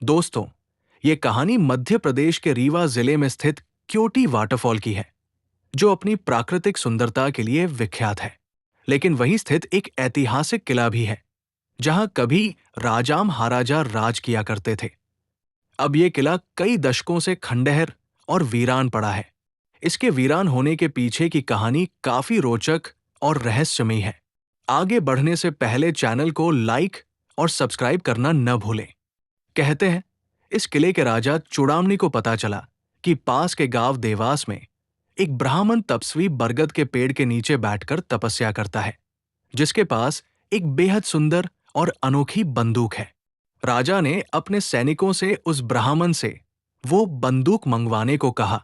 दोस्तों, ये कहानी मध्य प्रदेश के रीवा जिले में स्थित क्योटी वाटरफॉल की है, जो अपनी प्राकृतिक सुंदरता के लिए विख्यात है। लेकिन वहीं स्थित एक ऐतिहासिक किला भी है, जहां कभी राजा महाराजा राज किया करते थे। अब ये किला कई दशकों से खंडहर और वीरान पड़ा है। इसके वीरान होने के पीछे की कहानी काफी रोचक और रहस्यमयी है। आगे बढ़ने से पहले चैनल को लाइक और सब्सक्राइब करना न भूलें। कहते हैं, इस किले के राजा चूड़ामणि को पता चला कि पास के गांव देवास में एक ब्राह्मण तपस्वी बरगद के पेड़ के नीचे बैठकर तपस्या करता है, जिसके पास एक बेहद सुंदर और अनोखी बंदूक है। राजा ने अपने सैनिकों से उस ब्राह्मण से वो बंदूक मंगवाने को कहा,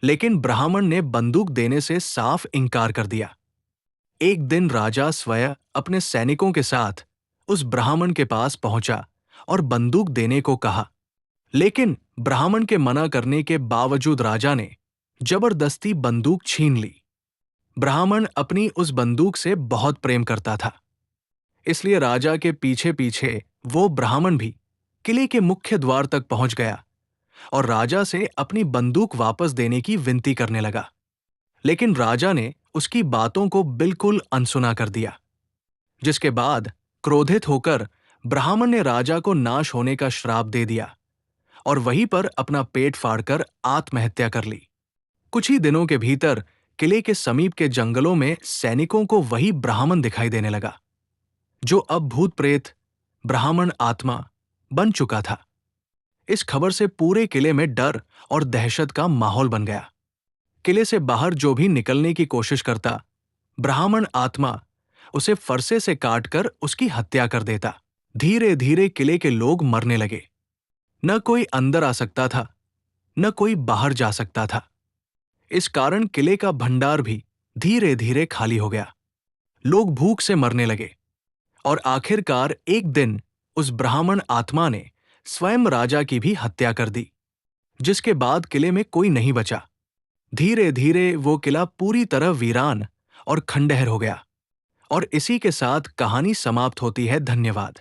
लेकिन ब्राह्मण ने बंदूक देने से साफ इनकार कर दिया। एक दिन राजा स्वयं अपने सैनिकों के साथ उस ब्राह्मण के पास पहुंचा और बंदूक देने को कहा, लेकिन ब्राह्मण के मना करने के बावजूद राजा ने जबरदस्ती बंदूक छीन ली। ब्राह्मण अपनी उस बंदूक से बहुत प्रेम करता था, इसलिए राजा के पीछे पीछे वो ब्राह्मण भी किले के मुख्य द्वार तक पहुंच गया और राजा से अपनी बंदूक वापस देने की विनती करने लगा। लेकिन राजा ने उसकी बातों को बिल्कुल अनसुना कर दिया, जिसके बाद क्रोधित होकर ब्राह्मण ने राजा को नाश होने का श्राप दे दिया और वहीं पर अपना पेट फाड़कर आत्महत्या कर ली। कुछ ही दिनों के भीतर किले के समीप के जंगलों में सैनिकों को वही ब्राह्मण दिखाई देने लगा, जो अब भूत प्रेत ब्राह्मण आत्मा बन चुका था। इस खबर से पूरे किले में डर और दहशत का माहौल बन गया। किले से बाहर जो भी निकलने की कोशिश करता, ब्राह्मण आत्मा उसे फरसे से काटकर उसकी हत्या कर देता। धीरे धीरे किले के लोग मरने लगे। न कोई अंदर आ सकता था, न कोई बाहर जा सकता था। इस कारण किले का भंडार भी धीरे धीरे खाली हो गया। लोग भूख से मरने लगे और आखिरकार एक दिन उस ब्राह्मण आत्मा ने स्वयं राजा की भी हत्या कर दी, जिसके बाद किले में कोई नहीं बचा। धीरे धीरे वो किला पूरी तरह वीरान और खंडहर हो गया। और इसी के साथ कहानी समाप्त होती है। धन्यवाद।